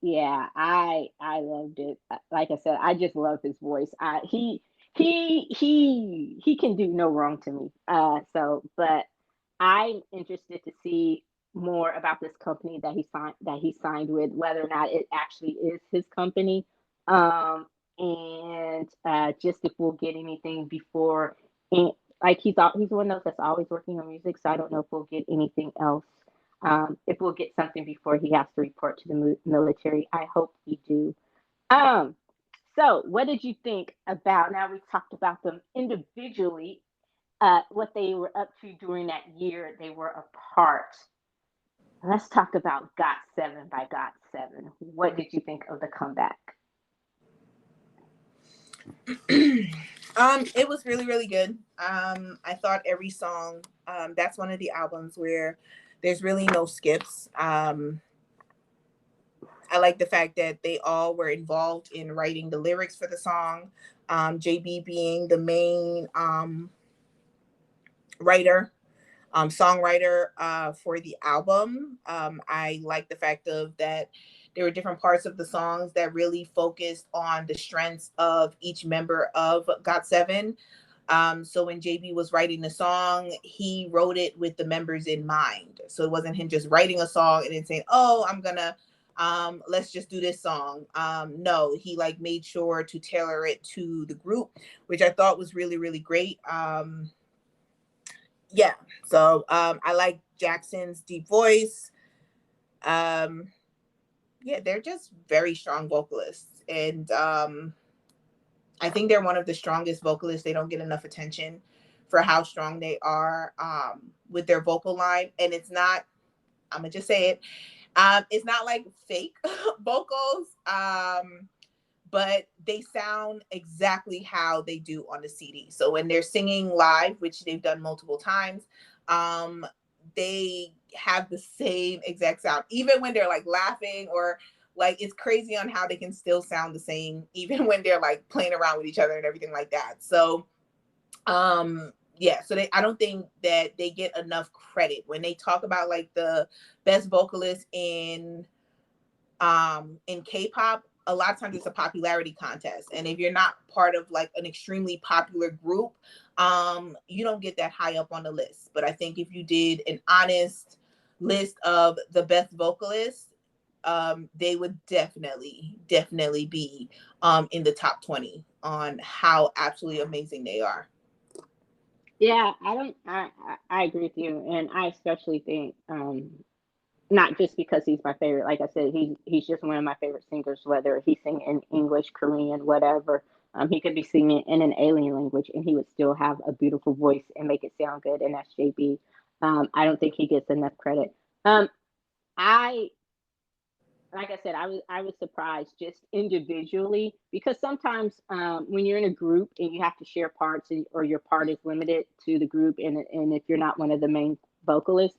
yeah, I loved it. Like I said, I just love his voice. He can do no wrong to me. But I'm interested to see more about this company that he signed with, whether or not it actually is his company. And just if we'll get anything before, and like he's one of those that's always working on music, so I don't know if we'll get anything else, if we'll get something before he has to report to the military. I hope we do. Um, so, what did you think about? Now we've talked about them individually, what they were up to during that year they were apart. Let's talk about GOT7 by GOT7. What did you think of the comeback? It was really, really good. I thought every song, that's one of the albums where there's really no skips. I like the fact that they all were involved in writing the lyrics for the song. JB being the main writer, songwriter for the album. I like the fact of that there were different parts of the songs that really focused on the strengths of each member of GOT7. So when JB was writing the song, he wrote it with the members in mind. So it wasn't him just writing a song and then saying, "Oh, I'm gonna let's just do this song." No, he like made sure to tailor it to the group, which I thought was really, really great. Yeah, so I like Jackson's deep voice. Um, yeah, they're just very strong vocalists, and I think they're one of the strongest vocalists. They don't get enough attention for how strong they are with their vocal line, and it's not. I'm gonna just say it. It's not like fake vocals, but they sound exactly how they do on the CD. So when they're singing live, which they've done multiple times, um, they have the same exact sound, even when they're like laughing or like it's crazy on how they can still sound the same, even when they're like playing around with each other and everything like that. So, yeah, so I don't think that they get enough credit when they talk about like the best vocalist in K-pop. A lot of times it's a popularity contest, and if you're not part of like an extremely popular group, you don't get that high up on the list. But I think if you did an honest list of the best vocalists, they would definitely be in the top 20 on how absolutely amazing they are. Yeah, I don't. I agree with you, and I especially think, not just because he's my favorite. Like I said, he's just one of my favorite singers. Whether he's singing in English, Korean, whatever, he could be singing in an alien language, and he would still have a beautiful voice and make it sound good. And that's JB. I don't think he gets enough credit. I like I said, I was surprised just individually, because sometimes, when you're in a group and you have to share parts, or your part is limited to the group, and if you're not one of the main vocalists,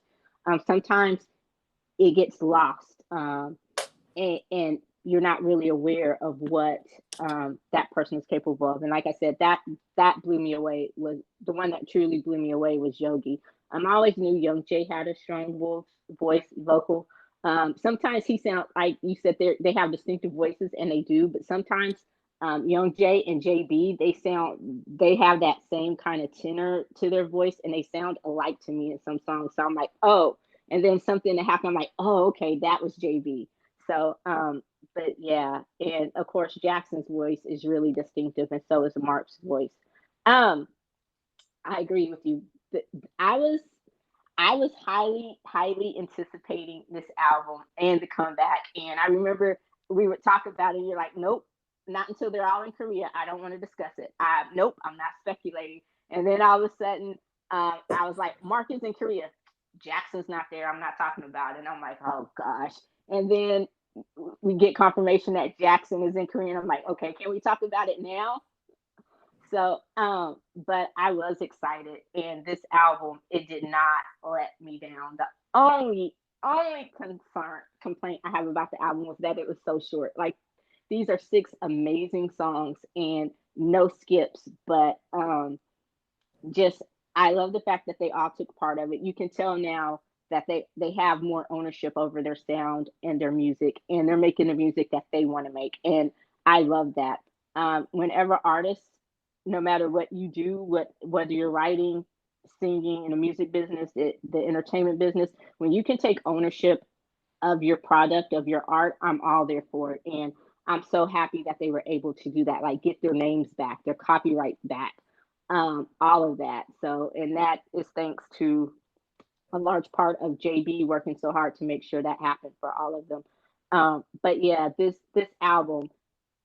sometimes it gets lost, and you're not really aware of what, that person is capable of. And like I said, that blew me away. Was the one that truly blew me away was Yogi. I always knew Young Jay had a strong voice vocal. Sometimes he sounds like you said they have distinctive voices, and they do. But sometimes, Young Jay and JB, they have that same kind of tenor to their voice, and they sound alike to me in some songs. So I'm like, oh. And then something that happened, I'm like, oh, okay, that was JB. So, but yeah, and of course Jackson's voice is really distinctive, and so is Mark's voice. Um, I agree with you. I was I was highly anticipating this album and the comeback, and I remember we would talk about it. And you're like, nope, not until they're all in Korea. I don't want to discuss it. Nope, I'm not speculating. And then all of a sudden, I was like, Mark is in Korea. Jackson's not there. I'm not talking about it. And I'm like, oh gosh. And then we get confirmation that Jackson is in Korea. And I'm like, okay, can we talk about it now? So, but I was excited, and this album, it did not let me down. The only only complaint I have about the album was that it was so short. Like these are six amazing songs and no skips, but just I love the fact that they all took part of it. You can tell now that they have more ownership over their sound and their music, and they're making the music that they want to make, and I love that. Whenever artists, no matter what you do, whether you're writing, singing in the music business, the entertainment business, when you can take ownership of your product, of your art, I'm all there for it. And I'm so happy that they were able to do that, like get their names back, their copyrights back, all of that. So, and that is thanks to a large part of JB working so hard to make sure that happened for all of them. But yeah, this album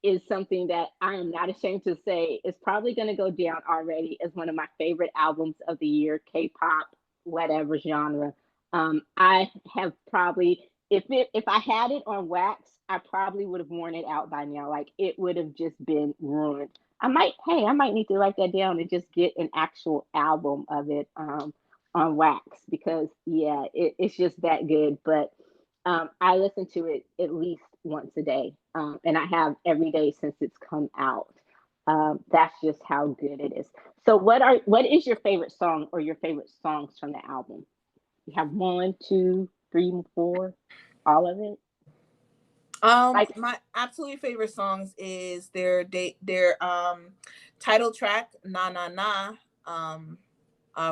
is something that I am not ashamed to say is probably going to go down already as one of my favorite albums of the year, K-pop, whatever genre. I have probably, if I had it on wax, I probably would have worn it out by now. Like it would have just been ruined. I might need to write that down and just get an actual album of it on wax because yeah, it's just that good. But I listen to it at least once a day, and I have every day since it's come out. That's just how good it is. So, what is your favorite song or your favorite songs from the album? You have one, two, three, four, all of it. Like, My absolutely favorite songs is their title track "Na Na Na,"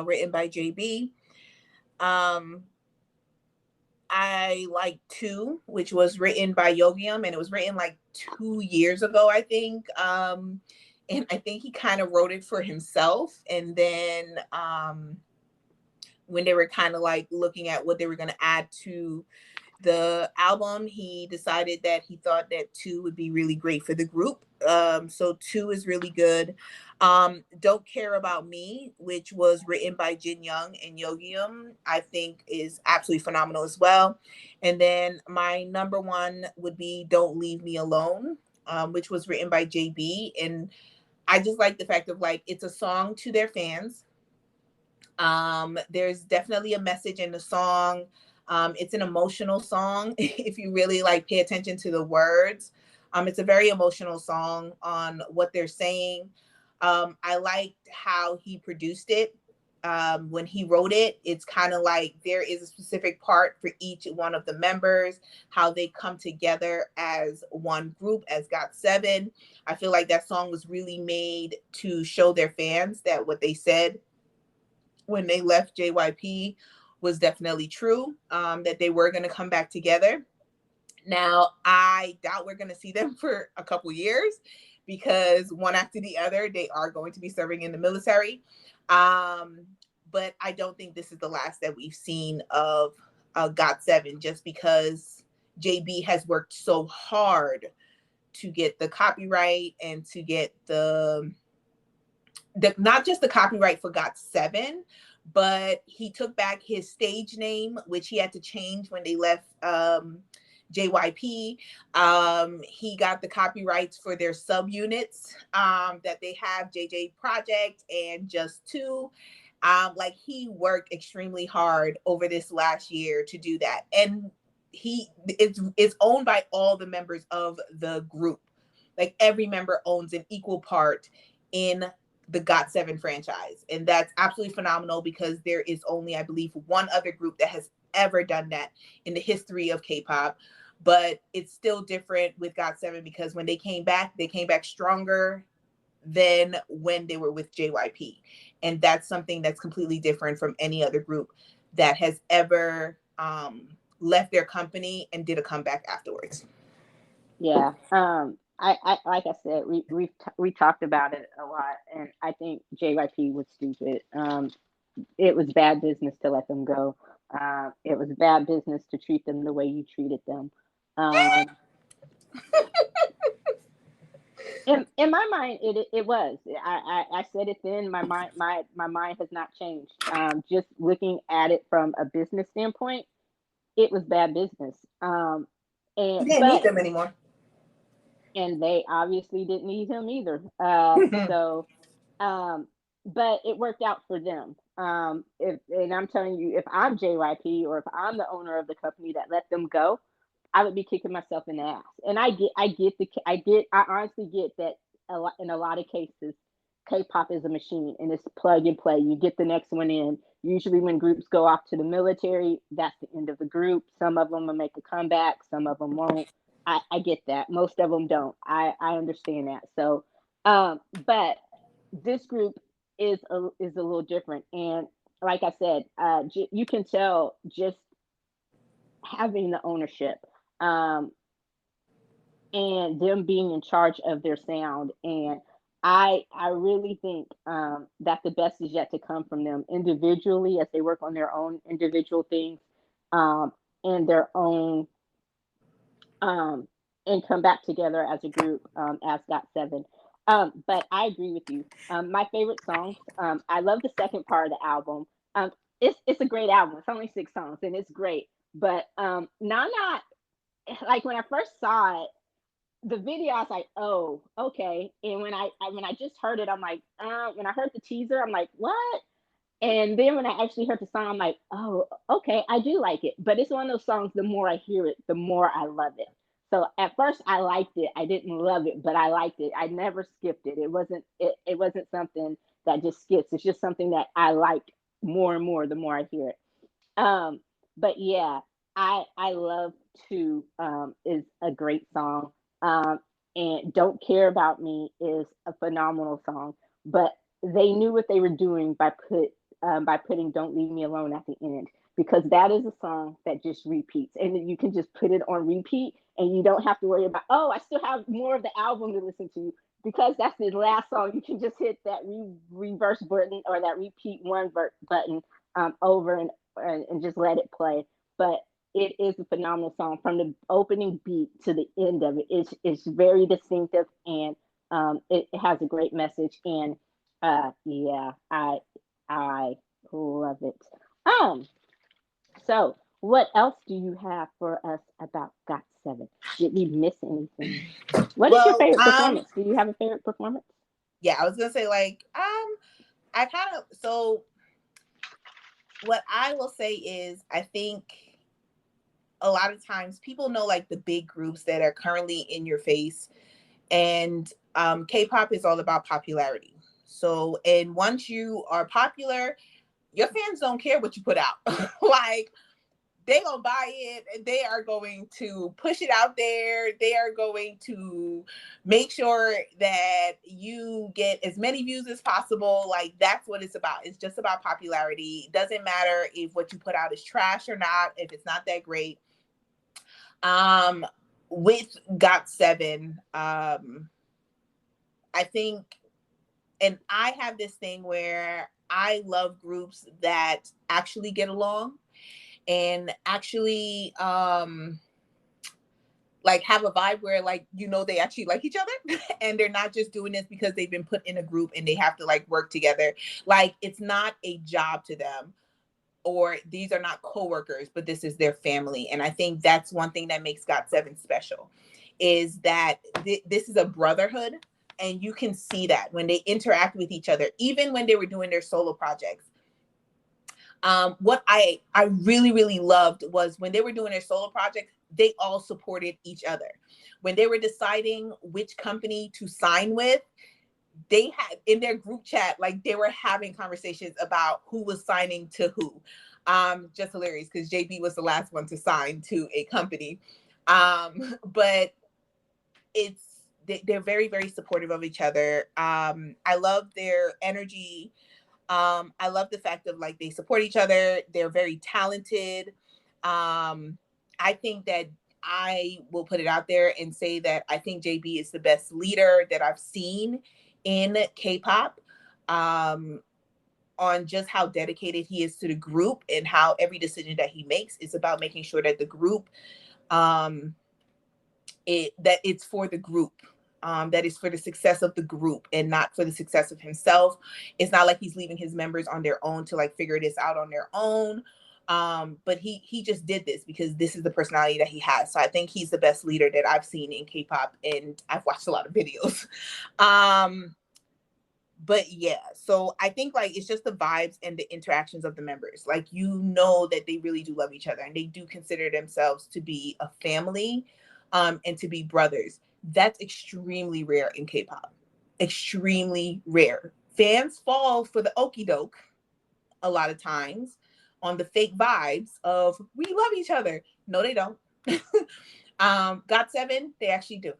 written by JB. Um, I like Two, which was written by Yogium, and it was written like 2 years ago, I think. And I think he kind of wrote it for himself, and then when they were kind of like looking at what they were going to add to the album, he decided that he thought that Two would be really great for the group. So Two is really good. Don't Care About Me, which was written by Jin Young and Yogium, I think is absolutely phenomenal as well. And then my number one would be Don't Leave Me Alone, which was written by JB. And I just like the fact of like it's a song to their fans. There's definitely a message in the song. It's an emotional song if you really like pay attention to the words. It's a very emotional song on what they're saying. I liked how he produced it. When he wrote it, it's kind of like there is a specific part for each one of the members, how they come together as one group, as GOT7. I feel like that song was really made to show their fans that what they said when they left JYP was definitely true, that they were going to come back together. Now, I doubt we're going to see them for a couple years because one after the other, they are going to be serving in the military. But I don't think this is the last that we've seen of GOT7 just because JB has worked so hard to get the copyright and to get the not just the copyright for GOT7, but he took back his stage name, which he had to change when they left JYP. He got the copyrights for their subunits that they have, JJ Project and Just Two. Like he worked extremely hard over this last year to do that, and it's owned by all the members of the group. Like every member owns an equal part in the GOT7 franchise. And that's absolutely phenomenal because there is only, I believe, one other group that has ever done that in the history of K-pop. But it's still different with GOT7 because when they came back stronger than when they were with JYP. And that's something that's completely different from any other group that has ever left their company and did a comeback afterwards. yeah. I like I said, we talked about it a lot, and I think JYP was stupid. It was bad business to let them go. It was bad business to treat them the way you treated them. Um, in my mind, it was. I said it then. My mind has not changed. Just looking at it from a business standpoint, it was bad business. You And didn't need but them anymore. and they obviously didn't need him either. So, um, but it worked out for them. If and I'm telling you, if I'm JYP or if I'm the owner of the company that let them go, I would be kicking myself in the ass. And I honestly get that in a lot of cases, K-pop is a machine and it's plug and play. You get the next one in. Usually, when groups go off to the military, that's the end of the group. Some of them will make a comeback, some of them won't. I get that. Most of them don't. I understand that. So, but this group is a little different, and like I said, you can tell just having the ownership, um, and them being in charge of their sound. And I really think that the best is yet to come from them individually as they work on their own individual things, um, and their own, um, and come back together as a group, as GOT7. But I agree with you. My favorite songs. I love the second part of the album. Um, it's a great album. It's only 6 songs and it's great. But Nana, like when I first saw it, the video, I was like, oh, okay. And when I just heard it, I'm like, when I heard the teaser, I'm like, what? And then when I actually heard the song, I'm like, oh, okay, I do like it. But it's one of those songs, the more I hear it, the more I love it. So at first I liked it. I didn't love it, but I liked it. I never skipped it. It wasn't something that just skips. It's just something that I like more and more the more I hear it. Um, but yeah, I love to is a great song. Um, and Don't Care About Me is a phenomenal song. But they knew what they were doing by putting Don't Leave Me Alone at the end, because that is a song that just repeats and you can just put it on repeat and you don't have to worry about, oh, I still have more of the album to listen to, because that's the last song. You can just hit that reverse button or that repeat button over and just let it play. But it is a phenomenal song from the opening beat to the end of it. It's very distinctive, and it has a great message. And yeah, I love it. Um, so what else do you have for us about GOT7? Did we miss anything? What is your Well, favorite performance? Do you have a favorite performance? yeah, I was gonna say like, I kind of so what I will say is I think a lot of times people know like the big groups that are currently in your face, and K-pop is all about popularity. So, and once you are popular, your fans don't care what you put out. Like they gonna buy it. They are going to push it out there. They are going to make sure that you get as many views as possible. Like that's what it's about. It's just about popularity. It doesn't matter if what you put out is trash or not, if it's not that great. Um, with GOT7, I think, and I have this thing where I love groups that actually get along and actually like have a vibe where like they actually like each other and they're not just doing this because they've been put in a group and they have to like work together. Like it's not a job to them, or these are not coworkers, but this is their family. And I think that's one thing that makes GOT7 special, is that this is a brotherhood, and you can see that when they interact with each other, even when they were doing their solo projects. What I really, really loved was when they were doing their solo projects, they all supported each other. When they were deciding which company to sign with, they had in their group chat, like they were having conversations about who was signing to who. Just hilarious because JB was the last one to sign to a company. But they're very, very supportive of each other. I love their energy. I love the fact of like they support each other. They're very talented. I think that I will put it out there and say that I think JB is the best leader that I've seen in K-pop, on just how dedicated he is to the group and how every decision that he makes is about making sure that the group, that it's for the group. That is for the success of the group and not for the success of himself. It's not like he's leaving his members on their own to like figure this out on their own. But he just did this because this is the personality that he has. So I think he's the best leader that I've seen in K-pop, and I've watched a lot of videos. But yeah, so I think like it's just the vibes and the interactions of the members. Like, you know that they really do love each other and they do consider themselves to be a family, and to be brothers. That's extremely rare in K-pop. Extremely rare. Fans fall for the okey doke a lot of times on the fake vibes of we love each other. No, they don't. GOT7, they actually do.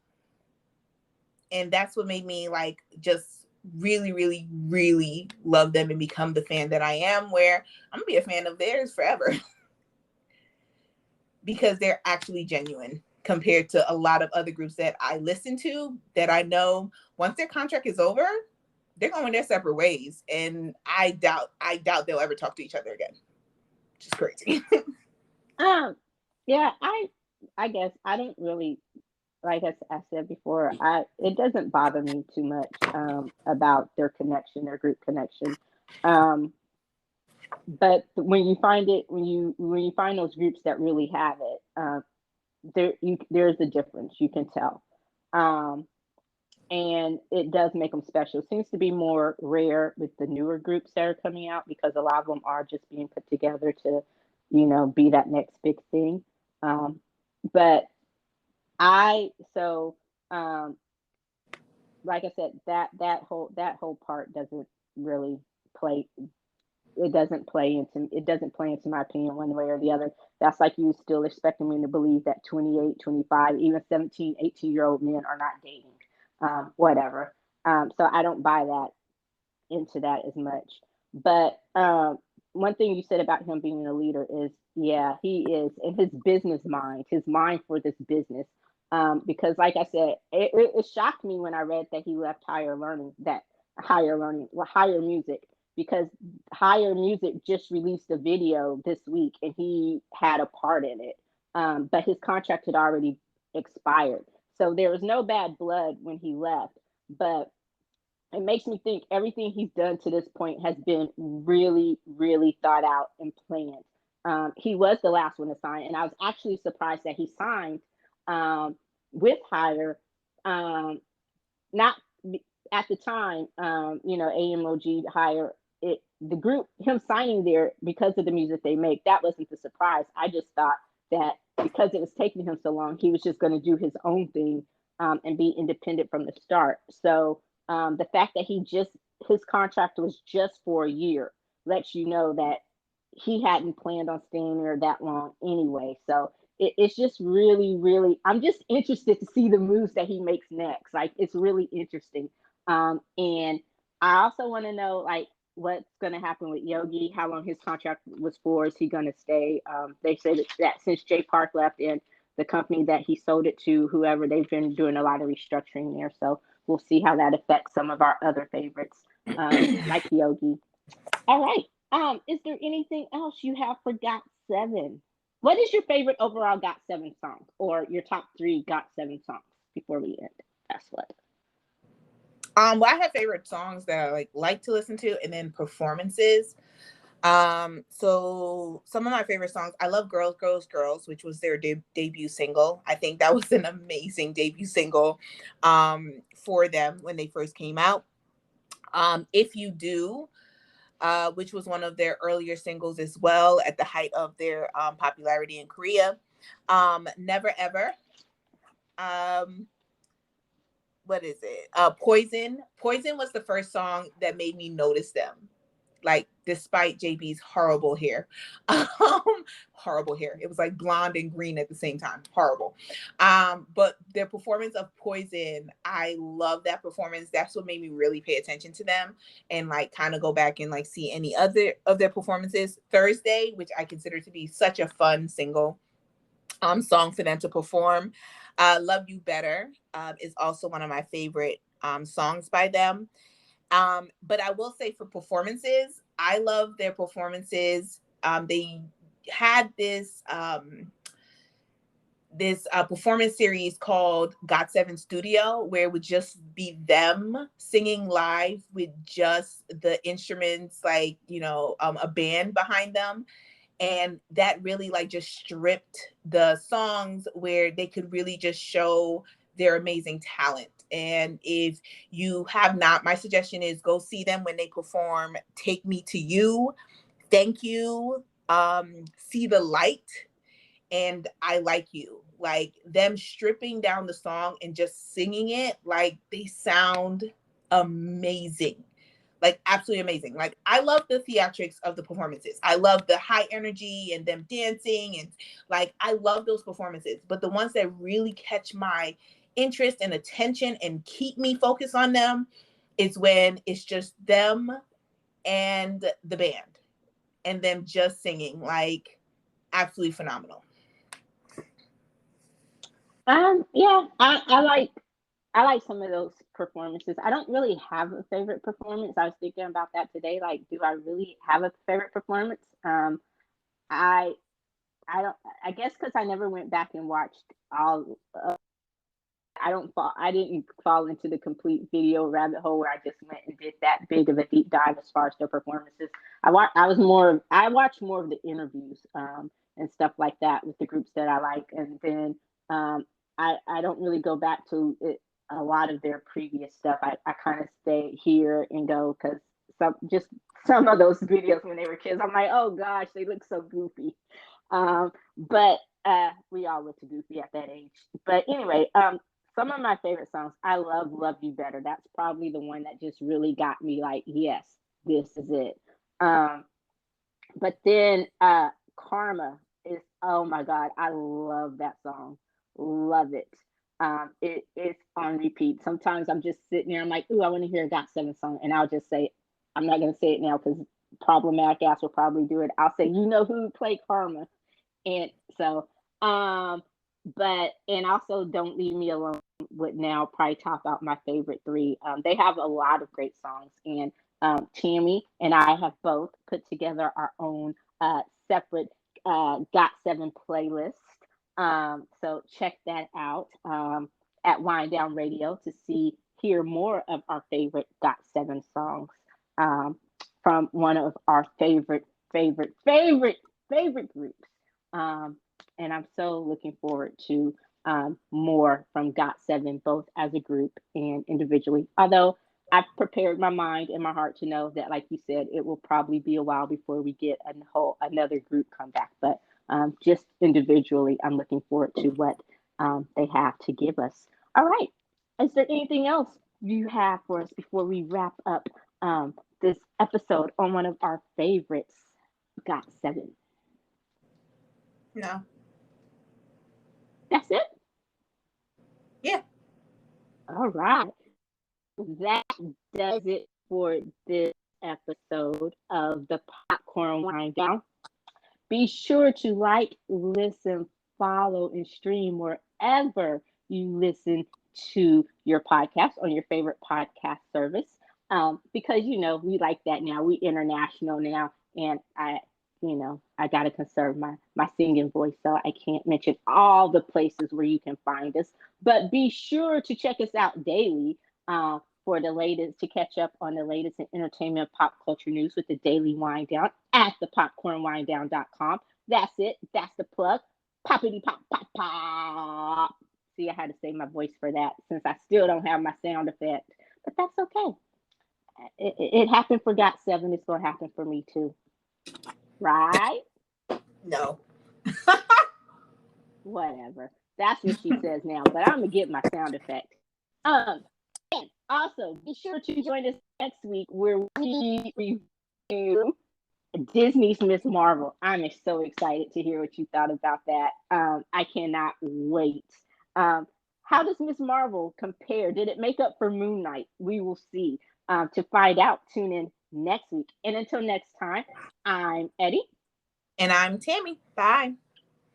And that's what made me like just really, really, really love them and become the fan that I am, where I'm gonna be a fan of theirs forever. Because they're actually genuine compared to a lot of other groups that I listen to that I know once their contract is over, they're going their separate ways. And I doubt they'll ever talk to each other again. Which is crazy. Yeah, I guess I don't really, like I said before, I it doesn't bother me too much about their connection, their group connection. Um, but when you find it, when you find those groups that really have it, there's a difference. You can tell, um, and it does make them special. It seems to be more rare with the newer groups that are coming out because a lot of them are just being put together to, be that next big thing. Um, but I so um like I said, that whole part doesn't really play it doesn't play into my opinion one way or the other. That's like you still expecting me to believe that 28, 25, even 17, 18-year-old men are not dating. Whatever. So I don't buy that into that as much. But one thing you said about him being a leader is, yeah, he is in his business mind, his mind for this business. Because, like I said, it shocked me when I read that he left higher music, because higher music just released a video this week and he had a part in it. But his contract had already expired. So there was no bad blood when he left. But it makes me think everything he's done to this point has been really, really thought out and planned. He was the last one to sign, and I was actually surprised that he signed um, with Hire. Not at the time, AMOG Hire. The group, him signing there because of the music they make, that wasn't the surprise. I just thought that because it was taking him so long, he was just going to do his own thing, and be independent from the start. So the fact that his contract was just for a year lets you know that he hadn't planned on staying there that long anyway. So it's just really, really, I'm just interested to see the moves that he makes next. Like, it's really interesting. And I also want to know, like, what's going to happen with Yogi, how long his contract was for. Is he going to stay? They say that since Jay Park left and the company that he sold it to, whoever, they've been doing a lot of restructuring there. So we'll see how that affects some of our other favorites, like Yogi. All right. Is there anything else you have for GOT7? What is your favorite overall GOT7 song, or your top three GOT7 songs before we end? That's what. Well, I have favorite songs that I like to listen to, and then performances. So some of my favorite songs, I love Girls, Girls, Girls, which was their debut single. I think that was an amazing debut single for them when they first came out. If You Do, which was one of their earlier singles as well at the height of their popularity in Korea. Never Ever. Um, what is it? Poison. Poison was the first song that made me notice them. Like, despite JB's horrible hair, um, horrible hair. It was like blonde and green at the same time. Horrible. But their performance of Poison, I love that performance. That's what made me really pay attention to them and like kind of go back and like see any other of their performances. Thursday, which I consider to be such a fun single song for them to perform. Love You Better is also one of my favorite songs by them. But I will say for performances, I love their performances. They had this performance series called GOT7 Studio, where it would just be them singing live with just the instruments, like, a band behind them. And that really like just stripped the songs where they could really just show their amazing talent And if you have not, my suggestion is go see them when they perform Take Me to You, Thank You, See the Light, and I Like You. Like, them stripping down the song and just singing it, like, they sound amazing. Like, absolutely amazing. Like, I love the theatrics of the performances. I love the high energy and them dancing, and like, I love those performances. But the ones that really catch my interest and attention and keep me focused on them is when it's just them and the band and them just singing. Like, absolutely phenomenal. Yeah, I like some of those performances. I don't really have a favorite performance. I was thinking about that today. Like, do I really have a favorite performance? I I don't. I guess because I never went back and watched all. I didn't fall into the complete video rabbit hole where I just went and did that big of a deep dive as far as their performances. I watched more of the interviews and stuff like that with the groups that I like, and then I don't really go back to it, a lot of their previous stuff. I kind of stay here and go because some of those videos when they were kids, I'm like, oh gosh, they look so goofy. But we all look goofy at that age. But anyway, some of my favorite songs, I love You Better. That's probably the one that just really got me like, yes, this is it. But then Karma is, oh my God, I love that song. Love it. It's on repeat. Sometimes I'm just sitting there, I'm like, ooh, I want to hear a GOT7 song. And I'll just say, I'm not going to say it now because problematic ass will probably do it. I'll say, you know who played Karma? And so, but, and also Don't Leave Me Alone would now probably top out my favorite three. They have a lot of great songs. And Tammy and I have both put together our own separate GOT7 playlist. So check that out at Wind Down Radio to hear more of our favorite GOT7 songs from one of our favorite groups. And I'm so looking forward to more from GOT7, both as a group and individually. Although I've prepared my mind and my heart to know that, like you said, it will probably be a while before we get another group come back. But just individually, I'm looking forward to what they have to give us. All right. Is there anything else you have for us before we wrap up this episode on one of our favorites, GOT7? No. That's it? Yeah. All right. That does it for this episode of the Popcorn Wind Down. Be sure to like, listen, follow, and stream wherever you listen to your podcast on your favorite podcast service. Because we like that now. We international now, and I gotta conserve my singing voice, so I can't mention all the places where you can find us. But be sure to check us out daily for the latest, to catch up on the latest in entertainment pop culture news with the Daily Wind Down at thepopcornwinddown.com. That's it. That's the plug. Poppity pop pop pop. See, I had to save my voice for that since I still don't have my sound effect, but that's okay. It happened for GOT7. It's gonna happen for me too. Right? No. Whatever. That's what she says now, but I'm gonna get my sound effect. And also be sure to join us next week where we review Disney's Miss Marvel. I'm so excited to hear what you thought about that. I cannot wait. How does Miss Marvel compare? Did it make up for Moon Knight? We will see. To find out, tune in next week. And until next time, I'm Eddie. And I'm Tammy. Bye.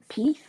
Peace.